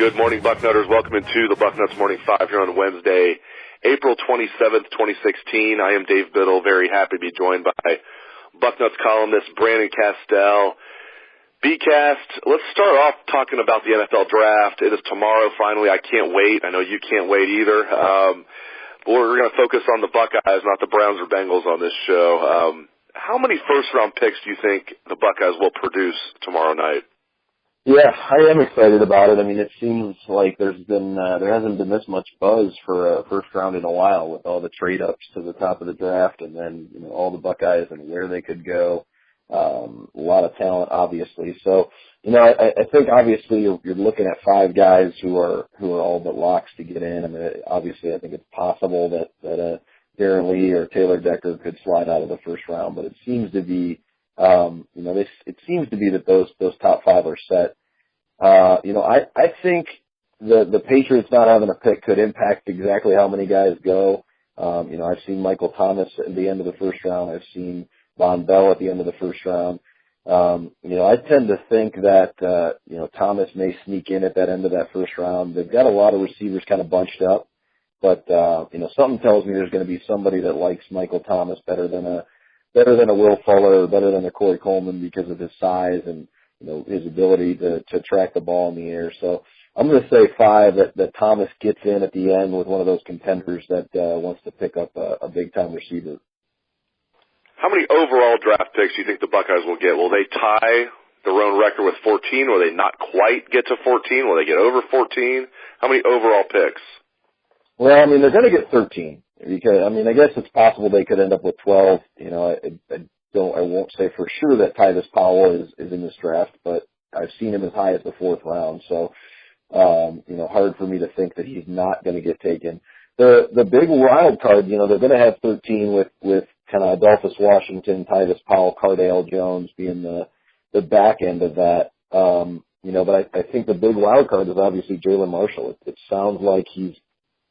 Good morning, Bucknutters. Welcome into the Bucknuts Morning 5 here on Wednesday, April 27th, 2016. I am Dave Biddle, very happy to be joined by Bucknuts columnist Brandon Castel. BCast, let's start off talking about the NFL draft. It is tomorrow, finally. I can't wait. I know you can't wait either. We're going to focus on the Buckeyes, not the Browns or Bengals on this show. How many first-round picks do you think the Buckeyes will produce tomorrow night? Yeah, I am excited about it. I mean, it seems like there hasn't been this much buzz for a first round in a while with all the trade ups to the top of the draft, and then all the Buckeyes and where they could go. A lot of talent, obviously. So I think obviously you're looking at five guys who are all but locks to get in. I mean, obviously I think it's possible that Darren Lee or Taylor Decker could slide out of the first round, but it seems to be. It seems to be that those top five are set. I think the Patriots not having a pick could impact exactly how many guys go. I've seen Michael Thomas at the end of the first round. I've seen Von Bell at the end of the first round. I tend to think that, Thomas may sneak in at that end of that first round. They've got a lot of receivers kind of bunched up, but, something tells me there's going to be somebody that likes Michael Thomas better than a Will Fuller, better than a Corey Coleman because of his size and, his ability to track the ball in the air. So I'm going to say five that Thomas gets in at the end with one of those contenders that wants to pick up a big-time receiver. How many overall draft picks do you think the Buckeyes will get? Will they tie their own record with 14? Will they not quite get to 14? Will they get over 14? How many overall picks? Well, I mean, they're going to get 13. Because, I guess it's possible they could end up with 12. I won't say for sure that Tyvis Powell is in this draft, but I've seen him as high as the fourth round. So, hard for me to think that he's not going to get taken. The big wild card, they're going to have 13 with kind of Adolphus Washington, Tyvis Powell, Cardale Jones being the back end of that. But I think the big wild card is obviously Jalen Marshall. It sounds like he's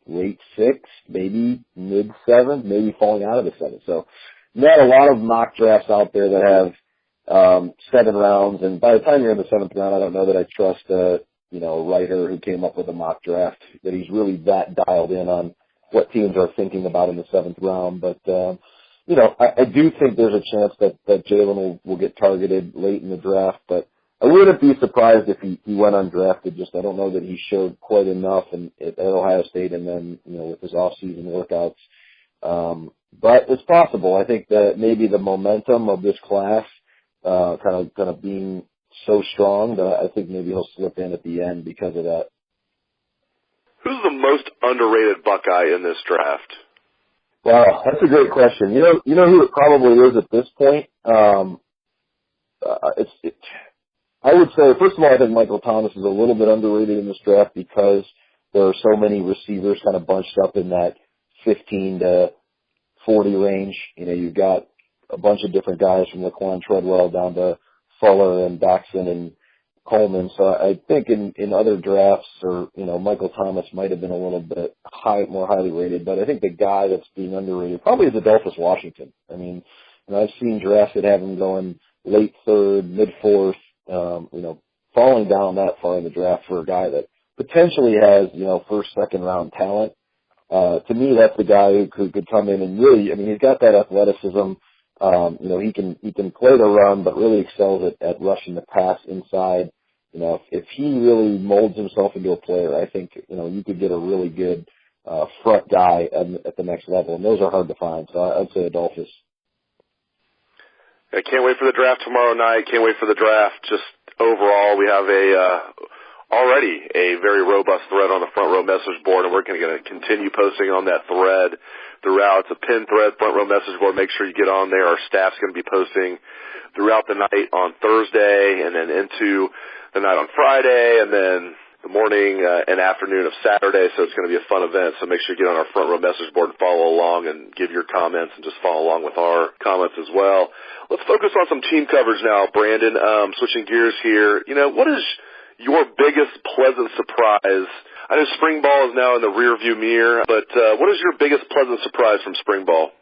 late sixth, maybe mid seventh, maybe falling out of the seventh. So not a lot of mock drafts out there that have 7 rounds, and by the time you're in the 7th round, I don't know that I trust a writer who came up with a mock draft that he's really that dialed in on what teams are thinking about in the 7th round. But I do think there's a chance that Jalen will get targeted late in the draft, but I wouldn't be surprised if he went undrafted. Just I don't know that he showed quite enough at Ohio State and then with his off-season workouts. But it's possible. I think that maybe the momentum of this class kind of being so strong that I think maybe he'll slip in at the end because of that. Who's the most underrated Buckeye in this draft? Wow, that's a great question. You know who it probably is at this point. I would say, first of all, I think Michael Thomas is a little bit underrated in this draft because there are so many receivers kind of bunched up in that 15 to 40 range. You've got a bunch of different guys from Laquan Treadwell down to Fuller and Daxon and Coleman. So I think in other drafts Michael Thomas might have been a little bit more highly rated, but I think the guy that's being underrated probably is Adolphus Washington. I've seen drafts that have him going late third, mid fourth, falling down that far in the draft for a guy that potentially has, first, second round talent. To me, that's the guy who could come in and really, he's got that athleticism. He can play the run, but really excels at rushing the pass inside. If he really molds himself into a player, I think, you could get a really good, front guy at the next level. And those are hard to find. So I'd say Adolphus. I can't wait for the draft tomorrow night. Can't wait for the draft. Just overall, we have already a very robust thread on the Front Row message board, and we're going to continue posting on that thread throughout. It's a pinned thread, Front Row message board. Make sure you get on there. Our staff's going to be posting throughout the night on Thursday and then into the night on Friday and then the morning and afternoon of Saturday, so it's going to be a fun event. So make sure you get on our Front Row message board and follow along and give your comments and just follow along with our comments as well. Let's focus on some team coverage now, Brandon. Switching gears here. What is your biggest pleasant surprise? I know spring ball is now in the rearview mirror, but what is your biggest pleasant surprise from spring ball?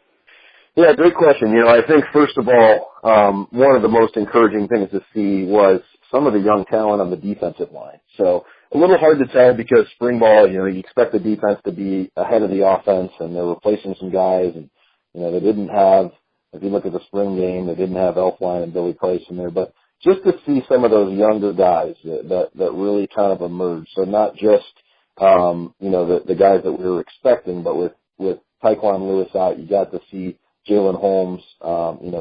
Yeah, great question. I think, first of all, one of the most encouraging things to see was some of the young talent on the defensive line. So a little hard to tell because spring ball, you expect the defense to be ahead of the offense, and they're replacing some guys, and, they didn't have, if you look at the spring game, they didn't have Elfline and Billy Price in there, but just to see some of those younger guys that really kind of emerged. So not just, the guys that we were expecting, but with Tyquan Lewis out, you got to see Jalen Holmes,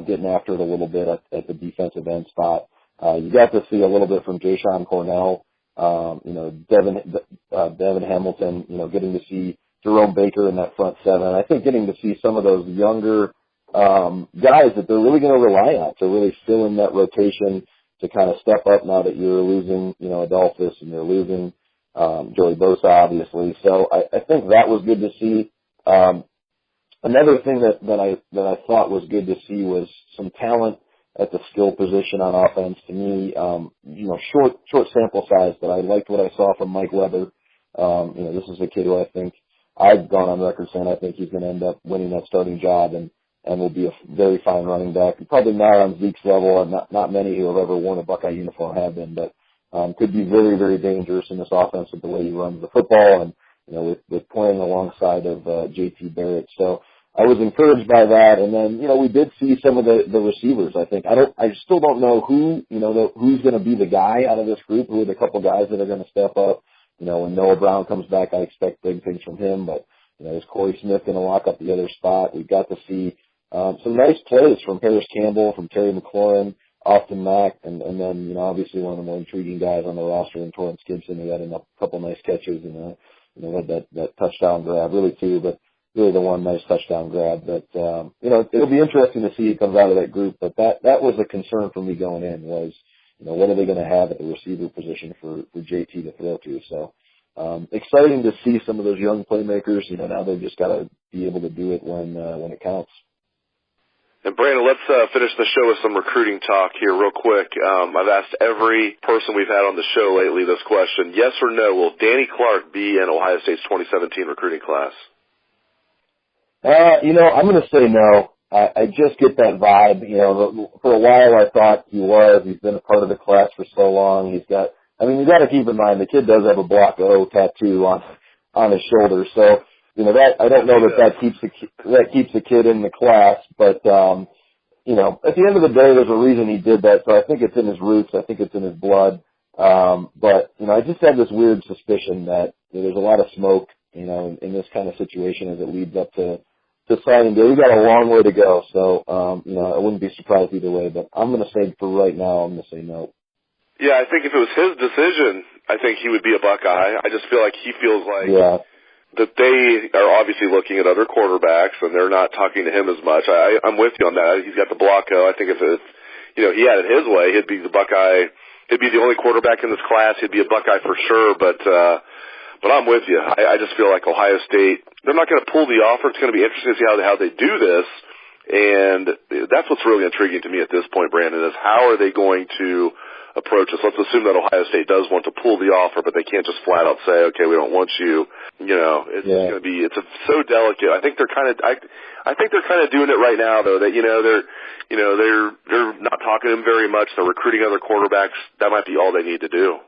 getting after it a little bit at the defensive end spot. You got to see a little bit from Jayshon Cornell, Devin Hamilton, getting to see Jerome Baker in that front seven. I think getting to see some of those younger guys that they're really going to rely on to really fill in that rotation to kind of step up now that you're losing, Adolphus, and you're losing Joey Bosa, obviously. So I think that was good to see. Another thing that I thought was good to see was some talent at the skill position on offense. To me, short sample size, but I liked what I saw from Mike Weber. This is a kid who I think I've gone on record saying I think he's going to end up winning that starting job and will be a very fine running back. Probably not on Zeke's level, and not many who have ever worn a Buckeye uniform have been, but could be very, very dangerous in this offense with the way he runs the football and, with playing alongside of JT Barrett. So I was encouraged by that. And then, we did see some of the receivers. I think I still don't know who's going to be the guy out of this group, who are the couple guys that are going to step up. When Noah Brown comes back, I expect big things from him, but, is Corey Smith going to lock up the other spot? We've got to see some nice plays from Harris Campbell, from Terry McLaurin, Austin Mack, and then, obviously one of the more intriguing guys on the roster in Torrance Gibson, who had a couple nice catches and, had that touchdown grab, really two, but really the one nice touchdown grab. But, it'll be interesting to see who comes out of that group, but that was a concern for me going in was, what are they going to have at the receiver position for JT to throw to? So, exciting to see some of those young playmakers. Now they've just got to be able to do it when it counts. And Brandon, let's finish the show with some recruiting talk here real quick. I've asked every person we've had on the show lately this question. Yes or no, will Danny Clark be in Ohio State's 2017 recruiting class? I'm going to say no. I just get that vibe. For a while I thought he was. He's been a part of the class for so long. You got to keep in mind the kid does have a Block O tattoo on his shoulder. So, that I don't know that keeps the kid in the class, but at the end of the day, there's a reason he did that. So I think it's in his roots. I think it's in his blood. But I just have this weird suspicion that there's a lot of smoke, in this kind of situation as it leads up to signing day. We've got a long way to go. So, I wouldn't be surprised either way, but I'm going to say for right now, I'm going to say no. Yeah, I think if it was his decision, I think he would be a Buckeye. I just feel like he feels like that they are obviously looking at other quarterbacks and they're not talking to him as much. I'm with you on that. He's got the Block O. I think if he had it his way, he'd be the Buckeye. He'd be the only quarterback in this class. He'd be a Buckeye for sure. But I'm with you. I just feel like Ohio State, they're not going to pull the offer. It's going to be interesting to see how they do this. And that's what's really intriguing to me at this point, Brandon, is how are they going to approach us? Let's assume that Ohio State does want to pull the offer, but they can't just flat out say, okay, we don't want you. It's going to be, so delicate. I think they're kind of doing it right now though, that, they're not talking to him very much. They're recruiting other quarterbacks. That might be all they need to do.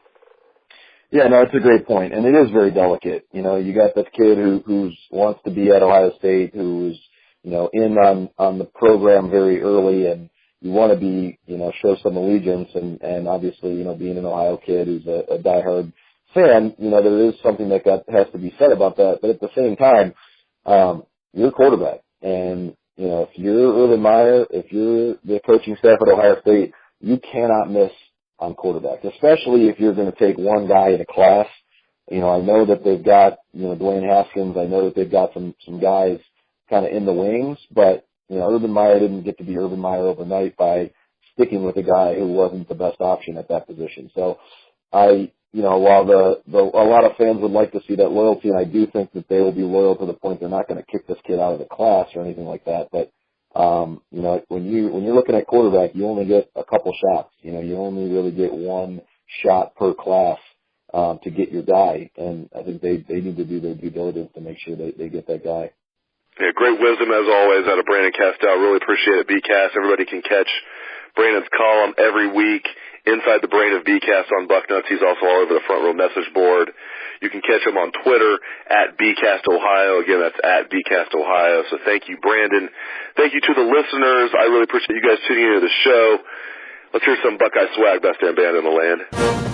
Yeah, no, it's a great point, and it is very delicate. You got this kid who wants to be at Ohio State, who's, in on the program very early, and you want to be, show some allegiance, and obviously, being an Ohio kid who's a diehard fan, there is something that has to be said about that. But at the same time, you're a quarterback, and if you're Urban Meyer, if you're the coaching staff at Ohio State, you cannot miss on quarterback, especially if you're going to take one guy in a class. I know that they've got Dwayne Haskins. I know that they've got some guys kind of in the wings, but Urban Meyer didn't get to be Urban Meyer overnight by sticking with a guy who wasn't the best option at that position. So while a lot of fans would like to see that loyalty, and I do think that they will be loyal to the point they're not going to kick this kid out of the class or anything like that. But, when you're looking at quarterback, you only get a couple shots. You only really get one shot per class, to get your guy. And I think they need to do their due diligence to make sure they get that guy. Yeah, great wisdom as always out of Brandon Castel. Really appreciate it, BCast. Everybody can catch Brandon's column every week Inside the Brain of BCast on Bucknuts. He's also all over the front row message board. You can catch him on Twitter at BCastOhio. Again, that's at BCastOhio. So thank you, Brandon. Thank you to the listeners. I really appreciate you guys tuning into the show. Let's hear some Buckeye swag, best damn band in the land.